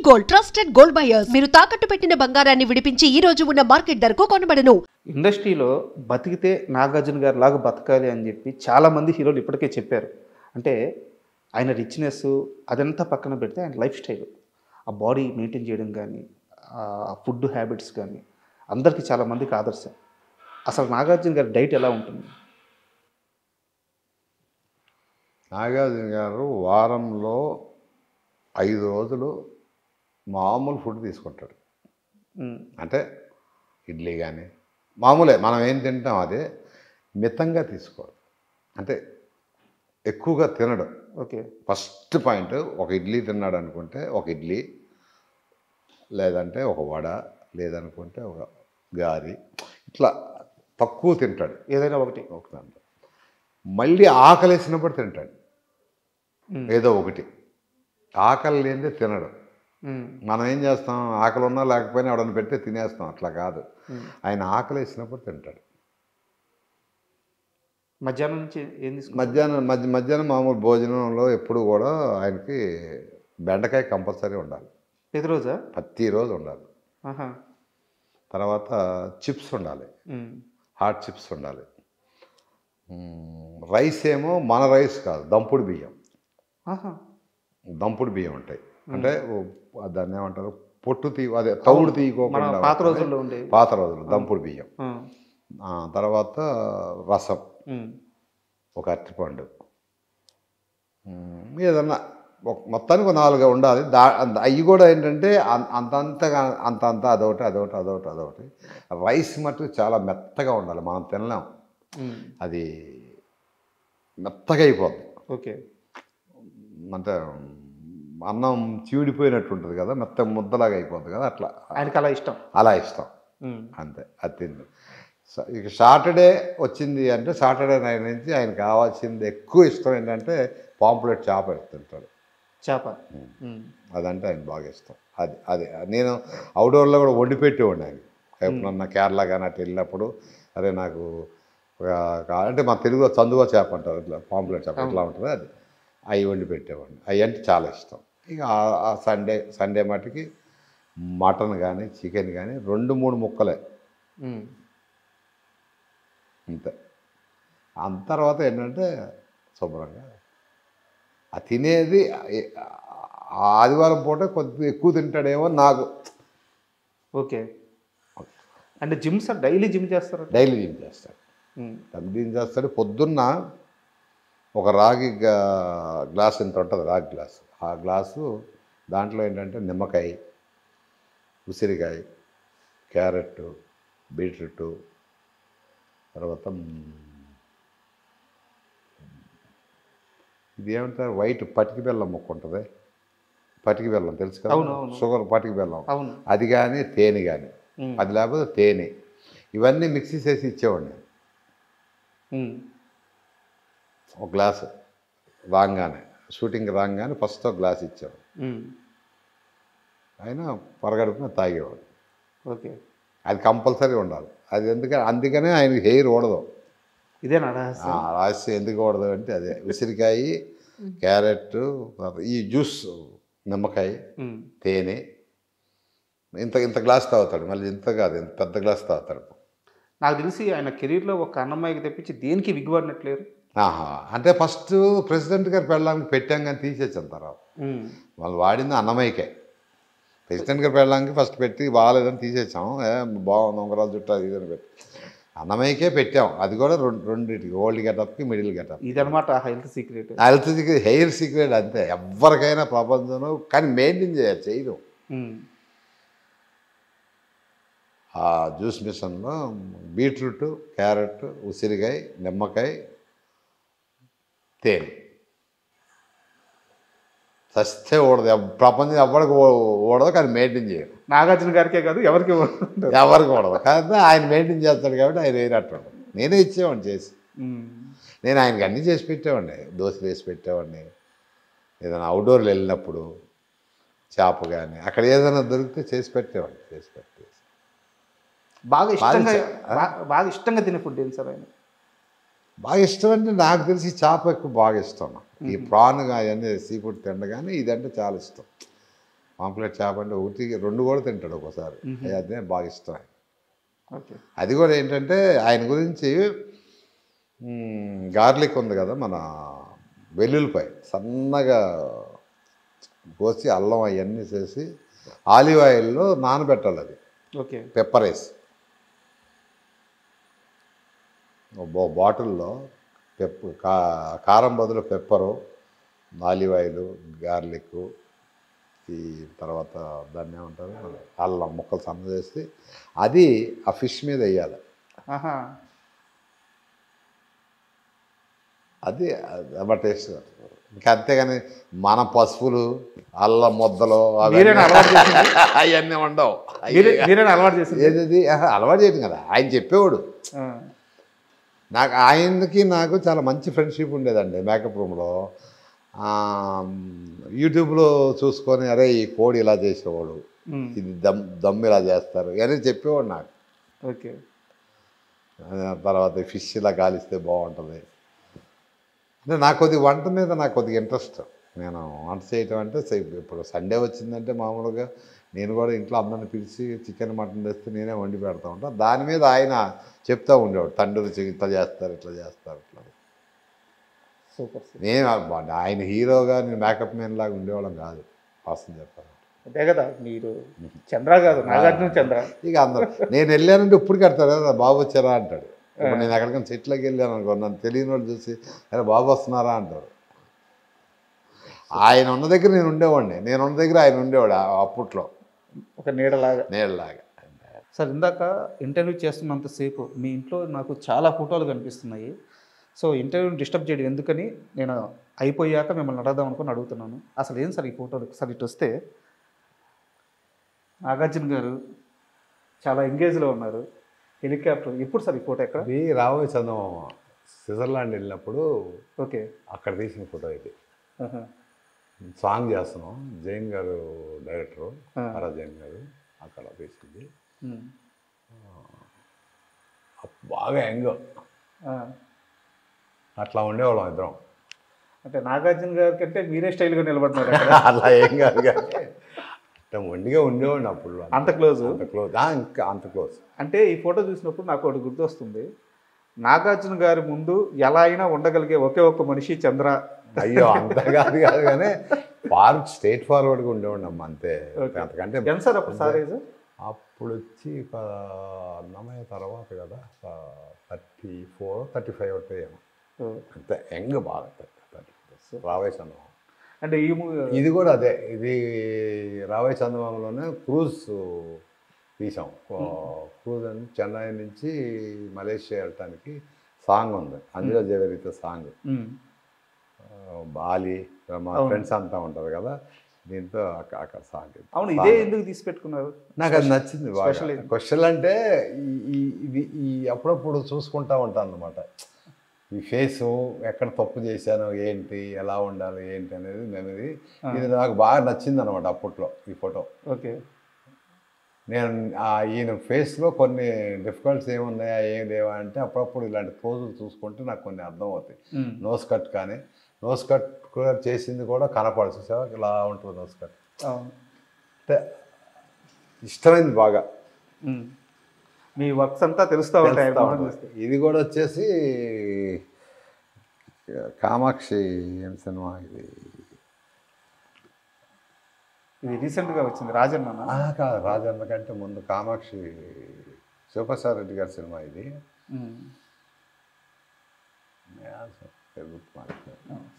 Gold trusted gold buyers మీరు తాకట్టు పెట్టిన బంగారాన్ని విడిపించి ఈ రోజు ఉన్న మార్కెట్ ధరకు కొనబడను. ఇండస్ట్రీలో బతికితే నాగార్జున గారి లాగా బతకాలి అని చెప్పి చాలామంది హీరోలు ఇప్పటికే చెప్పారు. అంటే ఆయన రిచ్నెస్ అదంతా పక్కన పెడితే ఆయన లైఫ్ స్టైల్, ఆ బాడీ మెయింటైన్ చేయడం కానీ, ఆ ఫుడ్ హ్యాబిట్స్ కానీ అందరికీ చాలామందికి ఆదర్శం. అసలు నాగార్జున గారి డైట్ ఎలా ఉంటుంది? నాగార్జున గారు వారంలో 5 రోజులు మామూలు ఫుడ్ తీసుకుంటాడు. అంటే ఇడ్లీ కానీ మామూలే, మనం ఏం తింటాం అదే, మితంగా తీసుకోడు. అంటే ఎక్కువగా తినడు. ఓకే, ఫస్ట్ పాయింట్, ఒక ఇడ్లీ తిన్నాడు అనుకుంటే ఒక ఇడ్లీ, లేదంటే ఒక వడ, లేదనుకుంటే ఒక గారి, ఇట్లా తక్కువ తింటాడు. ఏదైనా ఒకటి దాంట్లో మళ్ళీ ఆకలేసినప్పుడు తింటాడు ఏదో ఒకటి. ఆకలి లేనిదే తినడు. మనం ఏం చేస్తాం, ఆకలి ఉన్నా లేకపోయినా ఎవడన్నా పెడితే తినేస్తాం. అట్లా కాదు, ఆయన ఆకలి వేసినప్పుడు తింటాడు. మధ్యాహ్నం నుంచి ఏం తీసుకుంటారు? మధ్యాహ్నం మామూలు భోజనంలో ఎప్పుడు కూడా ఆయనకి బెండకాయ కంపల్సరీ ఉండాలి. ప్రతిరోజు ఉండాలి. తర్వాత చిప్స్ ఉండాలి, హాట్ చిప్స్ ఉండాలి. రైస్ ఏమో మన రైస్ కాదు, దంపుడు బియ్యం. దంపుడు బియ్యం ఉంటాయి. అంటే దాన్ని ఏమంటారు, పొట్టు అదే తౌడు తీయకోకుండా పాత రోజులు దంపుడు బియ్యం. తర్వాత రసం, ఒక అరటిపండు, ఏదన్నా మొత్తానికి 4 ఉండాలి. అవి కూడా ఏంటంటే అంత అదొకటి. రైస్ మటుకు చాలా మెత్తగా ఉండాలి, మనం తినలేం. అది మెత్తగా అయిపోద్ది. ఓకే, అంటే అన్నం చీడిపోయినట్టు ఉంటుంది కదా, మెత్త ముద్దలాగా అయిపోద్ది కదా, అట్లా ఆయనకి అలా ఇష్టం. అంతే, అది తింది. ఇక సాటర్డే వచ్చింది అంటే సాటర్డే నైట్ నుంచి ఆయన కావాల్సింది ఎక్కువ ఇష్టం ఏంటంటే పాంప్లెట్ చేప తింటాడు. అదంటే ఆయన బాగా ఇష్టం. అది నేను అవుట్డోర్లో కూడా వండి పెట్టేవాడిని ఆయన. ఎప్పుడన్నా కేరళ కానీ అటు వెళ్ళినప్పుడు, అరే నాకు అంటే మా తెలుగులో చందువ చేప అంటారు, ఇట్లా పాంప్లెట్ చేప ఎట్లా ఉంటుంది, అది అవి వండి పెట్టేవాడిని. అవి అంటే చాలా ఇష్టం. ఇక ఆ సండే మటుకి మటన్ కానీ చికెన్ కానీ 2-3 ముక్కలే అంతే. అంత తర్వాత ఏంటంటే శుభ్రంగా ఆ తినేది ఆదివారం పూట కొద్దిగా ఎక్కువ తింటాడేమో నాకు. ఓకే, అంటే డైలీ జిమ్ చేస్తారు? డైలీ జిమ్ చేస్తాడు. పొద్దున్న ఒక రాగి గ్లాస్ ఇంత ఉంటుంది, రాగి గ్లాసు. ఆ గ్లాసు దాంట్లో ఏంటంటే నిమ్మకాయ, ఉసిరికాయ, క్యారెట్, బీట్రూట్, తర్వాత ఇది ఏమంటారు, వైట్ పటికి బెల్లం ముక్క ఉంటుంది, పటికి బెల్లం తెలుసు కదా, షుగర్ పటికి బెల్లం, అది కానీ తేనె కానీ, అది లేకపోతే తేనె, ఇవన్నీ మిక్సీ చేసి ఇచ్చేవాడిని. ఒక గ్లాసు రాగానే, షూటింగ్ రాగానే ఫస్ట్ ఒక గ్లాస్ ఇచ్చేవాడు. ఆయన పరగడుపున తాగేవాడు. ఓకే, అది కంపల్సరీ ఉండాలి. అది అందుకనే ఆయనకి హెయిర్ ఓడదు. ఇదేనా రహస్యం? ఎందుకు ఓడదు అంటే అదే, ఉసిరికాయ, క్యారెట్, ఈ జ్యూస్, నిమ్మకాయ, తేనె, ఇంత గ్లాస్ తాగుతాడు. మళ్ళీ ఇంత కాదు, ఇంత పెద్ద గ్లాస్ తాగుతాడు. నాకు తెలిసి ఆయన కెరీర్లో ఒక అన్నమ్మాయికి తెప్పించి దేనికి విగ్గుపడినట్లేరు. అంటే ఫస్ట్ ప్రెసిడెంట్ గారు పెళ్ళడానికి పెట్టాం కానీ తీసేసాను. తర్వాత వాళ్ళు వాడింది అన్నమయ్యకే. ప్రెసిడెంట్ గారు పెళ్ళడానికి ఫస్ట్ పెట్టి బాగాలేదని తీసేసాం. బాగుంది ఉంగరాలు చుట్టూ అది ఇదని పెట్టి అన్నమయ్యకే పెట్టాం. అది కూడా రెండింటికి, ఓల్డ్ గెటప్కి, మిడిల్ గెటప్. ఇదనమాట హెల్త్ సీక్రెట్. హెయిర్ సీక్రెట్ అంతే, ఎవరికైనా ప్రపంచంలో. కానీ మెయింటైన్ చేయదు. ఆ జ్యూస్ మిషన్లో బీట్రూట్, క్యారెట్, ఉసిరికాయ, నిమ్మకాయ, తేనె సస్తే ఓడదు. ప్రపంచం ఎవరికి ఓడదు, కానీ మెయింటైన్ చేయరు. నాగార్జున గారికే కాదు, ఎవరికి ఓడదు. కానీ ఆయన మెయింటైన్ చేస్తాడు కాబట్టి ఆయన వేరేట్టు. నేనే ఇచ్చేవాడిని చేసి. నేను ఆయనకి అన్నీ చేసి పెట్టేవాడిని. దోశలు వేసి పెట్టేవాడిని. ఏదైనా అవుట్డోర్లు వెళ్ళినప్పుడు చేప కానీ అక్కడ ఏదైనా దొరికితే చేసి పెట్టేవాడిని. బాగా ఇష్టంగా తినే ఫుడ్ ఏంటి సార్ ఆయన? బాగా ఇష్టం అంటే నాకు తెలిసి చేప ఎక్కువ బాగా ఇష్టం. ఈ ప్రాన్ అవన్నీ సీ ఫుడ్ తినగానే ఇదంటే చాలా ఇష్టం. పాంప్లెట్ చేప అంటే ఒకటి రెండు కూడా తింటాడు ఒక్కోసారి. అదే బాగా ఇష్టం. ఓకే. అది కూడా ఏంటంటే ఆయన గురించి గార్లిక్ ఉంది కదా, మన వెల్లుల్లిపాయ సన్నగా కోసి అల్లం అవన్నీ చేసి ఆలివ్ ఆయిల్లో నానబెట్టాలి. అది ఓకే. పెప్పర్ వేసి బాటిల్లో కారం బదులు పెప్పరు, ఆలివ్ ఆయిల్, గార్లిక్, ఈ తర్వాత దాన్ని ఏమంటారు అల్లం ముక్కలు సన్న చేసి అది ఆ ఫిష్ మీద వేయాలి. అది అబ్బా టేస్ట్. ఇంకా అంతేగాని మన పసుపులు అల్లం ముద్దలు అవన్నీ ఉండవు. అలవాటు చేసింది ఏది అలవాటు చేయడం కదా, ఆయన చెప్పేవాడు. నాకు ఆయనకి నాకు చాలా మంచి ఫ్రెండ్షిప్ ఉండేదండి మేకప్ రూమ్లో. యూట్యూబ్లో చూసుకొని అరే ఈ కోడి ఇలా చేసేవాడు, ఇది దమ్ ఇలా చేస్తారు అని చెప్పేవాడు నాకు. ఓకే. తర్వాత ఫిష్ ఇలా కాలిస్తే బాగుంటుంది అంటే నాకు కొద్దిగా వంట మీద నాకు కొద్దిగా ఇంట్రెస్ట్. నేను వంట చేయటం అంటే ఇప్పుడు సండే వచ్చిందంటే మామూలుగా నేను కూడా ఇంట్లో అందరిని పిలిచి చికెన్ మటన్ తెస్తే నేనే వండి పెడతా ఉంటాను. దాని మీద ఆయన చెప్తూ ఉండేవాడు, తండ్రి ఇట్లా చేస్తారు ఇట్లా చేస్తారు ఇట్లా. సూపర్. నేను ఆయన హీరోగా నేను మేకప్ మ్యాన్ లాగా ఉండేవాళ్ళం కాదు వాస్తవం చెప్పాలి. అదే కదా, మీరు చంద్ర కాదు నాగార్జున చంద్ర. ఇక అందరూ నేను వెళ్ళానంటే ఇప్పుడు కడతారు కదా బాబు వచ్చారా అంటాడు. ఇప్పుడు నేను ఎక్కడికైనా చెట్లకి వెళ్ళాను అనుకో, నన్ను తెలియని వాళ్ళు చూసి అరే బాబు వస్తున్నారా అంటారు. ఆయన ఉన్న దగ్గర నేను ఉండేవాడిని, నేను ఉన్న దగ్గర ఆయన ఉండేవాడు అప్పట్లో ఒక నీడలాగా. సార్ ఇందాక ఇంటర్వ్యూ చేస్తున్నంతసేపు మీ ఇంట్లో నాకు చాలా ఫోటోలు కనిపిస్తున్నాయి. సో ఇంటర్వ్యూని డిస్టర్బ్ చేయడం ఎందుకని నేను అయిపోయాక మిమ్మల్ని అడగదాం అనుకుని అడుగుతున్నాను. అసలు ఏం సార్ ఈ ఫోటోలు? సార్ ఇటు వస్తే నాగార్జున గారు చాలా ఎంగేజ్లో ఉన్నారు, హెలికాప్టర్. ఎప్పుడు సార్ ఈ ఫోటో ఎక్కడ? ఇది రాబోయే చందమామ స్విట్జర్లాండ్ వెళ్ళినప్పుడు ఓకే అక్కడ తీసిన ఫోటో ఇది. సాంగ్ చేస్తున్నాం, జైన్ గారు డైరెక్టరు, హరా జైన్ గారు అక్కడ తీసింది. బాగా యంగ్ అట్లా ఉండేవాళ్ళం ఇద్దరం. అంటే నాగార్జున గారి కంటే మీరే స్టైల్గా నిలబడుతున్నారు. అట్లా ఏం కాదు కానీ అంటే మొండిగా ఉండేవాడిని అప్పుడు. అంత క్లోజ్ ఇంకా అంత క్లోజ్. అంటే ఈ ఫోటో చూసినప్పుడు నాకు ఒకటి గుర్తొస్తుంది, నాగార్జున గారి ముందు ఎలా అయినా ఉండగలిగే ఒకే ఒక్క మనిషి చంద్ర. అయ్యో అంత కాదు కానీ స్ట్రైట్ ఫార్వర్డ్గా ఉండేవాడిని అమ్మ అంతే. అంతకంటే ఎంత సార్ అప్పుడు సార్ ఏజ్? అప్పుడు వచ్చి అన్నమయ్య తర్వాత కదా 34, 35 అవుతాయేమో అంతే. యంగ్ బాగా రాబోయే చందమామ. అంటే ఈ ఇది కూడా అదే, ఇది రాబోయే చందమామలోనే క్రూజ్ తీసాం. క్రూజ్ అని చెన్నై నుంచి మలేషియా వెళ్ళటానికి సాంగ్ ఉంది, అంజలా జవేరితో సాంగ్. బాలి మా ఫ్రెండ్స్ అంతా ఉంటారు కదా, దీంతో అక్కడ సాంగ్. అవును, ఇదే ఎందుకు తీసి పెట్టుకున్నారు? నాకు అది నచ్చింది బాగా. క్వశ్చన్ అంటే ఈ అప్పుడప్పుడు చూసుకుంటా ఉంటాను అనమాట, ఈ ఫేసు ఎక్కడ తప్పు చేశాను ఏంటి, ఎలా ఉండాలి ఏంటి అనేది మెమరీ. ఇది నాకు బాగా నచ్చింది అనమాట అప్పట్లో ఈ ఫోటో. ఓకే. నేను ఈయన ఫేస్లో కొన్ని డిఫికల్ట్స్ ఏమున్నాయా ఏం లేవా అంటే అప్పుడప్పుడు ఇలాంటి పోజులు చూసుకుంటే నాకు కొన్ని అర్థం అవుతాయి. నోస్ కట్ కానీ నోస్ కట్ కూడా చేసింది కూడా కనపడదు, చూసావా ఇలా ఉంటుంది నోస్ కట్. అంటే ఇష్టమైంది బాగా. మీ వర్క్స్ అంతా తెలుస్తూ ఉంటాయి. ఇది కూడా వచ్చేసి కామాక్షి ఏం సినిమా ఇది రీసెంట్గా వచ్చింది, రాజన్న కాదు, రాజన్న కంటే ముందు కామాక్షి శివప్రసాద్ రెడ్డి గారి సినిమా ఇది.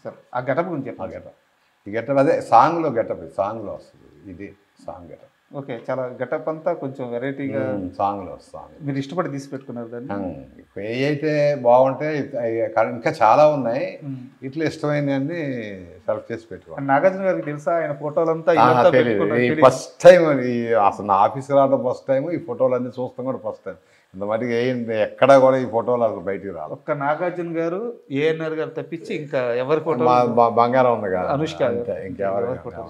సార్ ఆ గెటప్ గురించి చెప్పండి. గెటప్ ఈ గెటప్ అదే సాంగ్లో గెటప్, సాంగ్లో వస్తుంది ఇది సాంగ్ గెటప్. ఓకే, చాలా గెటప్ అంతా కొంచెం వెరైటీగా సాంగ్లో వస్తుంది. మీరు ఇష్టపడి తీసి పెట్టుకున్నారు దాన్ని. ఏ అయితే బాగుంటే ఇంకా చాలా ఉన్నాయి, ఇట్లా ఇష్టమైనవన్నీ సెలెక్ట్ చేసి పెట్టుకోవాలి. నాగార్జున గారికి తెలుసా ఆయన ఫోటోలంతా? ఫస్ట్ టైం అసలు నా ఆఫీస్కి రావడం ఫస్ట్ టైం, ఈ ఫోటోలన్నీ చూస్తాం కూడా ఫస్ట్ టైం. ఇంత మటుకు ఎక్కడా కూడా ఈ ఫోటోలు అసలు బయటికి రాదు. ఒక్క నాగార్జున గారు, ఏఎన్ఆర్ గారు తప్పించి ఇంకా ఎవరి ఫోటో? బంగారం ఉంది కదా, అనుష్క, ఇంకెవరి ఫోటో.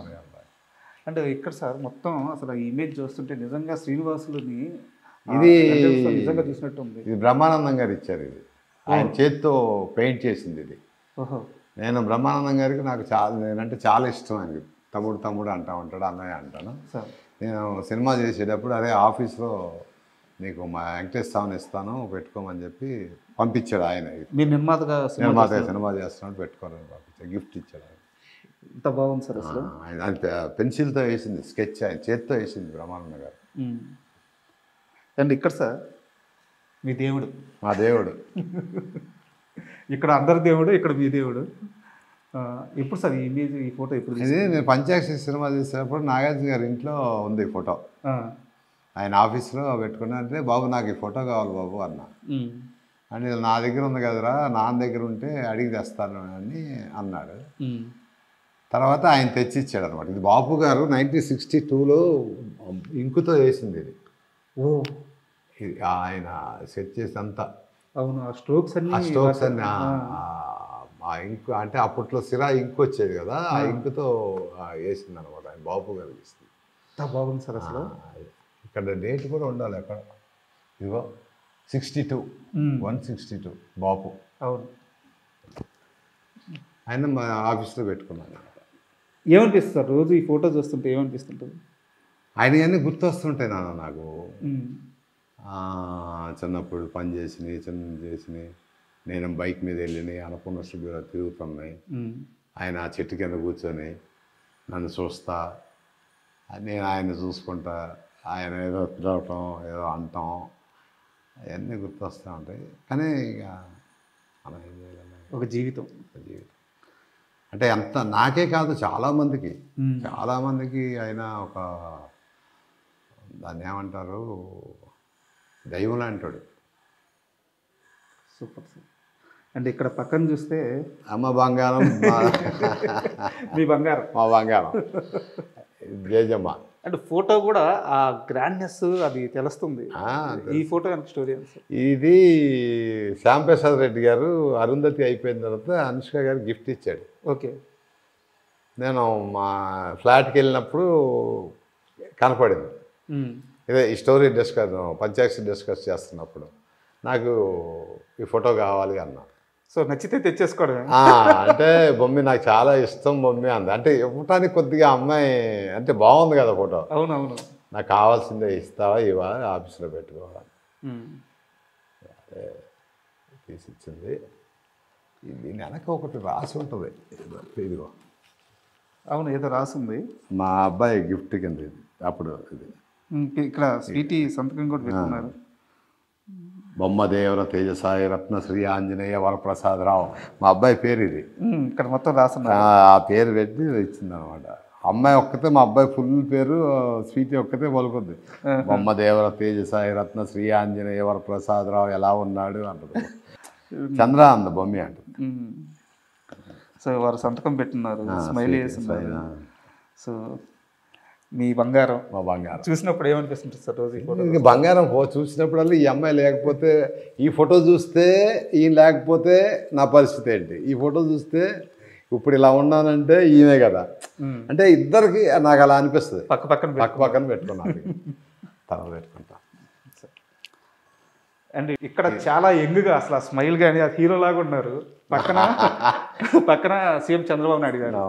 అంటే ఇక్కడ సార్ మొత్తం అసలు ఈ ఇమేజ్ చూస్తుంటే నిజంగా శ్రీనివాసులని ఇది నిజంగా చూసినట్టు ఉంది. ఇది బ్రహ్మానందం గారు ఇచ్చారు, ఇది ఆయన చేతితో పెయింట్ చేసింది ఇది. నేను బ్రహ్మానందం గారికి నాకు నేనంటే చాలా ఇష్టం ఆయనకి. తమ్ముడు అంటా ఉంటాడు, అన్నయ్య అంటాను. సార్ నేను సినిమా చేసేటప్పుడు అదే ఆఫీస్లో నీకు మా వెంకటేష్ స్వామిని ఇస్తాను పెట్టుకోమని చెప్పి పంపించాడు ఆయన. మీరు నిర్మాతగా సినిమా చేస్తున్నాడు పెట్టుకోవాలని పంపించాడు, గిఫ్ట్ ఇచ్చాడు ఆయన. ఇంత బాగుంది సార్ అసలు. ఆయన పెన్సిల్తో వేసింది స్కెచ్, ఆయన చేతితో వేసింది బ్రహ్మానంద గారు. అండ్ ఇక్కడ సార్ మీ దేవుడు, మా దేవుడు. ఇక్కడ అందరి దేవుడు, ఇక్కడ మీ దేవుడు. ఎప్పుడు సార్ ఈ ఇమేజ్, ఈ ఫోటో ఎప్పుడు? ఇది నేను పంచాక్షి సినిమా చేసేటప్పుడు నాగార్జున గారి ఇంట్లో ఉంది ఈ ఫోటో. ఆయన ఆఫీస్లో పెట్టుకున్నారంటే బాబు నాకు ఈ ఫోటో కావాలి బాబు అన్న. అని నా దగ్గర ఉంది కదరా, నాన్న దగ్గర ఉంటే అడిగి తెస్తాను అని అన్నాడు. తర్వాత ఆయన తెచ్చిచ్చాడు అనమాట. ఇది బాపు గారు 1962లో ఇంకుతో వేసింది ఇది. ఇది ఆయన సెట్ చేసి అంతా. అవును, ఆ స్ట్రోక్స్ అన్ని ఆ ఇంకు అంటే అప్పట్లో సిరా ఇంకు వచ్చేది కదా, ఆ ఇంకుతో వేసింది అనమాట. ఆయన బాపు గారు వేసింది. బాగుంది సార్ అసలు. ఇక్కడ డేట్ కూడా ఉండాలి అక్కడ. ఇదిగో 62, 162 బాపు. అవును, ఆయన మా ఆఫీస్లో పెట్టుకున్నాను. ఏమనిపిస్తుంది సార్ రోజు ఈ ఫోటో చూస్తుంటే? ఏమనిపిస్తుంటుంది? ఆయన అన్నీ గుర్తొస్తుంటాయి నాన్న నాకు. చిన్నప్పుడు పని చేసినాయి, నేను బైక్ మీద వెళ్ళినాయి, అనుకున్న స్టూడియోలో తిరుగుతున్నాయి. ఆయన ఆ చెట్టు కింద కూర్చొని నన్ను చూస్తా, నేను ఆయన చూసుకుంటా, ఆయన ఏదో తిరగటం, ఏదో అంటాం, అవన్నీ గుర్తొస్తూ ఉంటాయి. కానీ ఇక మనం ఏం చేయలేము. ఒక జీవితం అంటే ఎంత నాకే కాదు చాలామందికి ఆయన ఒక దాన్ని ఏమంటారు, దైవం లాంటాడు. Super sir. అంటే ఇక్కడ పక్కన చూస్తే అమ్మ బంగారం, మీ బంగారం, మా బంగారం జేజమ్మ. అంటే ఫోటో కూడా ఆ గ్రాండ్నెస్ అది తెలుస్తుంది. ఈ ఫోటో ఎంత స్టోరీ? ఇది శ్యాంప్రసాద్ రెడ్డి గారు అరుంధతి అయిపోయిన తర్వాత అనుష్క గారు గిఫ్ట్ ఇచ్చాడు. ఓకే. నేను మా ఫ్లాట్కి వెళ్ళినప్పుడు కనపడింది. ఇదే ఈ స్టోరీ పంచాక్షి డిస్కస్ చేస్తున్నప్పుడు నాకు ఈ ఫోటో కావాలి అన్నా. సో నచ్చితే తెచ్చేసుకోవడమే. అంటే బొమ్మి నాకు చాలా ఇష్టం బొమ్మి అంది. అంటే ఇవ్వటానికి కొద్దిగా అమ్మాయి అంటే బాగుంది కదా ఫోటో. అవునవును. నాకు కావాల్సిందే ఇస్తావా ఇవా ఆఫీస్లో పెట్టుకోవాలి తీసిచ్చింది. దీని వెనక ఒకటి రాసి ఉంటుంది, ఇదిగో. అవును, ఏదో రాసింది. మా అబ్బాయి గిఫ్ట్ కింద ఇది. అప్పుడు ఇది ఇక్కడ స్వీటీ సంతకం కూడా పెట్టుకున్నారు. బొమ్మదేవర తేజసాయి రత్నశ్రీ ఆంజనేయ వరప్రసాదరావు మా అబ్బాయి పేరు ఇది. ఇక్కడ మొత్తం రాసిన ఆ పేరు పెట్టి ఇచ్చింది అనమాట. అమ్మాయి ఒక్కతే, మా అబ్బాయి ఫుల్ పేరు స్వీటీ ఒక్కతే పలుకుంది. బొమ్మదేవర తేజసాయి రత్నశ్రీ ఆంజనేయ వరప్రసాదరావు ఎలా ఉన్నాడు అంటది. చంద్ర అంద బొమ్మి అంటుంది. సో వారు సంతకం పెట్టినారు, స్మైల్ చేస్తున్నారు. సో మీ బంగారం, మా బంగారం చూసినప్పుడు ఏమనిపిస్తుంది సార్ రోజు? ఇంక బంగారం చూసినప్పుడల్లా ఈ అమ్మాయి లేకపోతే, ఈ ఫోటో చూస్తే ఈయన లేకపోతే నా పరిస్థితి ఏంటి, ఈ ఫోటో చూస్తే ఇప్పుడు ఇలా ఉన్నానంటే ఈయనే కదా. అంటే ఇద్దరికి నాకు అలా అనిపిస్తుంది. పక్క పక్కన పెట్టుకున్నాను, తర్వాత పెట్టుకుంటా. అండ్ ఇక్కడ చాలా యంగ్గా అసలు ఆ స్మైల్ కానీ ఆ హీరో లాగా ఉన్నారు. పక్కన సీఎం చంద్రబాబు నాయుడు గారు.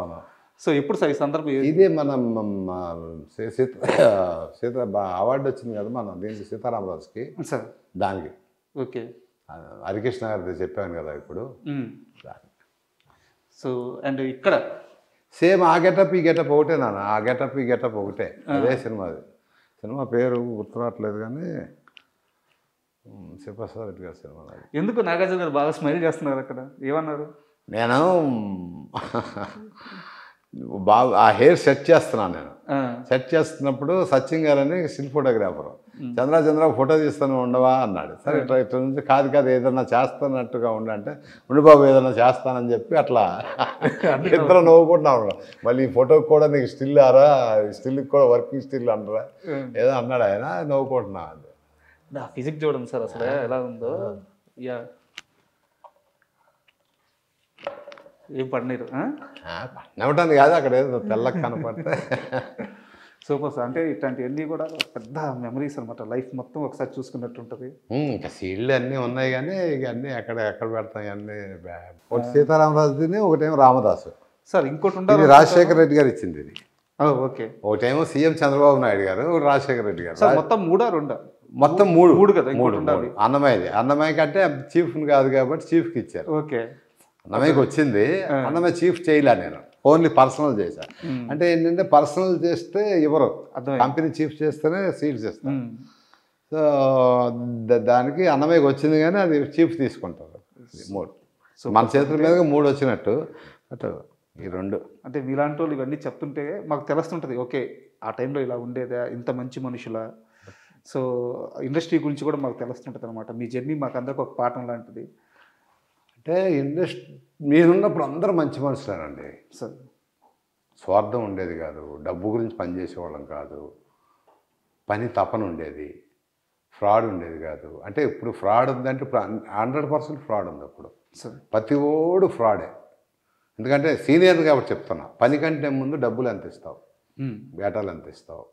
సో ఎప్పుడు సార్ ఈ సందర్భం? ఇదే మనం సీత అవార్డు వచ్చింది కదా మనం దీనికి సీతారామరాజుకి సార్, దానికి. ఓకే. హరికృష్ణ గారిది చెప్పాను కదా ఇప్పుడు. సో అండ్ ఇక్కడ సేమ్ ఆ గెటప్ ఈ గెటప్ ఒకటే నాన్న, ఆ గెటప్ ఈ గెటప్ ఒకటే. అదే సినిమాది. సినిమా పేరు గుర్తురావట్లేదు కానీ శివప్రసాద్ రెడ్డి గారి సినిమా. ఎందుకు నాగార్జున గారు బాగా స్మైల్ చేస్తున్నారు అక్కడ? ఏమన్నారు? నేను బాగా ఆ హెయిర్ సెట్ చేస్తున్నాను. నేను సెట్ చేస్తున్నప్పుడు సచిన్ గారు అని స్టిల్ ఫోటోగ్రాఫర్, చంద్ర ఫోటో తీస్తాను ఉండవా అన్నాడు. సరే ఇట్లా నుంచి కాదు ఏదన్నా చేస్తున్నట్టుగా ఉండంటే ఉండి బాబు ఏదన్నా చేస్తానని చెప్పి అట్లా ఇద్దరు నవ్వుకుంటున్నాను. మళ్ళీ ఈ ఫోటోకి కూడా నీకు స్టిల్ ఆరా, స్టిల్కి కూడా వర్కింగ్ స్టిల్ అంటారా ఏదో అన్నాడు ఆయన, నవ్వుకుంటున్నా. నా ఫిజిక్ చూడండి సార్ అసలు ఎలా ఉందో. యా, ఏం పడినారు నవ్వటానికి కాదు, అక్కడ ఏదో తెల్లకి కనపడితే. Super sir. అంటే ఇట్లాంటివన్నీ కూడా పెద్ద మెమరీస్ అనమాట, లైఫ్ మొత్తం ఒకసారి చూసుకున్నట్టు ఉంటుంది. ఇంకా సీళ్ళు అన్నీ ఉన్నాయి కానీ ఇక అన్నీ ఎక్కడ పెడతాం అన్నీ. ఒకటి సీతారామరాజుని, ఒకటేమో రామదాసు సార్. ఇంకోటి ఉండాలి, రాజశేఖర రెడ్డి గారు ఇచ్చింది ఇది. ఓకే ఒకటేమో సీఎం చంద్రబాబు నాయుడు గారు, ఒకటి రాజశేఖర రెడ్డి గారు. సార్ మొత్తం 3 ఆ 2? మొత్తం మూడు మూడు కదా, మూడు ఇంకోటి ఉండాలి. అన్నమయ్య కంటే చీఫ్ని కాదు కాబట్టి చీఫ్కి ఇచ్చారు. ఓకే అన్నమయ్యకి వచ్చింది, అన్నమయ్య చీఫ్ చేయలే, నేను ఓన్లీ పర్సనల్ చేశాను. అంటే ఏంటంటే పర్సనల్ చేస్తే ఎవరు, కంపెనీ చీఫ్ చేస్తేనే సీట్స్ ఇస్తారు. సో దానికి అన్నమయ్యకి వచ్చింది కానీ అది చీఫ్ తీసుకుంటారు. 3 మన చేతుల మీదుగా 3 వచ్చినట్టు. అటు ఈ 2 అంటే మీలాంటి వాళ్ళు ఇవన్నీ చెప్తుంటే మాకు తెలుస్తుంటుంది, ఓకే ఆ టైంలో ఇలా ఉండేదా, ఇంత మంచి మనుషుల. సో ఇండస్ట్రీ గురించి కూడా మాకు తెలుస్తుంటుంది అనమాట. మీ జర్నీ మాకు అందరికి ఒక పాఠం లాంటిది. అంటే ఇండస్ట్రీ మీరున్నప్పుడు అందరూ మంచి మనుషులేనండి. సార్ స్వార్థం ఉండేది కాదు, డబ్బు గురించి పనిచేసేవాళ్ళం కాదు, పని తపన ఉండేది, ఫ్రాడ్ ఉండేది కాదు. అంటే ఇప్పుడు ఫ్రాడ్ ఉందంటే ఇప్పుడు 100% ఫ్రాడ్ ఉంది. అప్పుడు సార్ ప్రతి ఓడు ఫ్రాడే. ఎందుకంటే సీనియర్ కాబట్టి చెప్తున్నా, పని కంటే ముందు డబ్బులు ఎంత ఇస్తావు, బేటాలు ఎంత ఇస్తావు.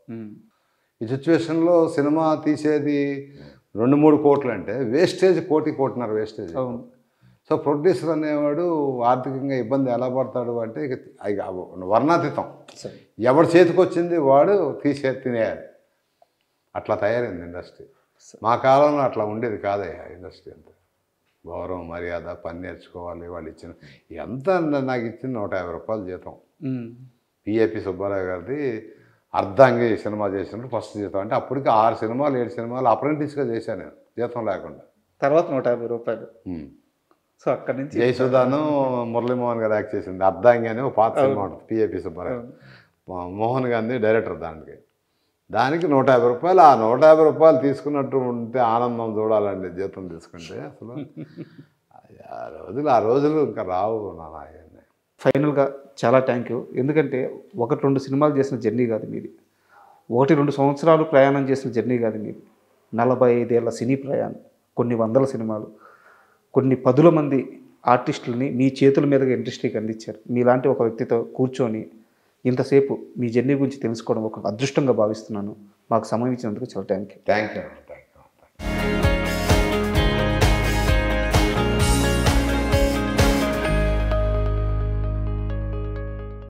ఈ సిచ్యువేషన్లో సినిమా తీసేది 2-3 కోట్లు అంటే వేస్టేజ్ 1-1.5 వేస్టేజ్. సో ప్రొడ్యూసర్ అనేవాడు ఆర్థికంగా ఇబ్బంది ఎలా పడతాడు అంటే ఇక వర్ణాతీతం. ఎవరి చేతికి వచ్చింది వాడు తినేయాలి. అట్లా తయారైంది ఇండస్ట్రీ. మా కాలంలో అట్లా ఉండేది కాదయ్యా ఇండస్ట్రీ. అంతా గౌరవం, మర్యాద, పని నేర్చుకోవాలి. వాళ్ళు ఇచ్చిన ఎంత నాకు ఇచ్చింది 150 రూపాయలు జీతం. పిఏపి సుబ్బారావు గారిది అర్ధాంగి సినిమా చేసినప్పుడు ఫస్ట్ జీతం. అంటే అప్పటికి 6 సినిమాలు 7 సినిమాలు అప్రెంటిస్గా చేశాను నేను, జీతం లేకుండా. తర్వాత 150 రూపాయలు. సో అక్కడి నుంచి జయసుధాను మురళీమోహన్ గారు యాక్ట్ చేసింది అర్ధాంగి అని ఒక పాత సినిమా ఉంటుంది, పిఏపి సుబ్బారావు. మోహన్ గాంధీ డైరెక్టర్. దానికి 150 రూపాయలు. ఆ 150 రూపాయలు తీసుకున్నట్టు ఉంటే ఆనందం చూడాలండి జీతం తీసుకుంటే. అసలు ఆ రోజులు ఇంకా రావు నాన్న. ఫైనల్గా చాలా థ్యాంక్ యూ. ఎందుకంటే 1-2 సినిమాలు చేసిన జర్నీ కాదు మీది, 1-2 సంవత్సరాలు ప్రయాణం చేసిన జర్నీ కాదు మీది. 45 ఏళ్ల సినీ ప్రయాణం, కొన్ని వందల సినిమాలు, కొన్ని 10ల మంది ఆర్టిస్టులని మీ చేతుల మీదుగా ఇండస్ట్రీకి అందించారు. మీలాంటి ఒక వ్యక్తితో కూర్చొని ఇంతసేపు మీ జర్నీ గురించి తెలుసుకోవడం ఒక అదృష్టంగా భావిస్తున్నాను. మాకు సమయం ఇచ్చినందుకు చాలా థ్యాంక్ యూ.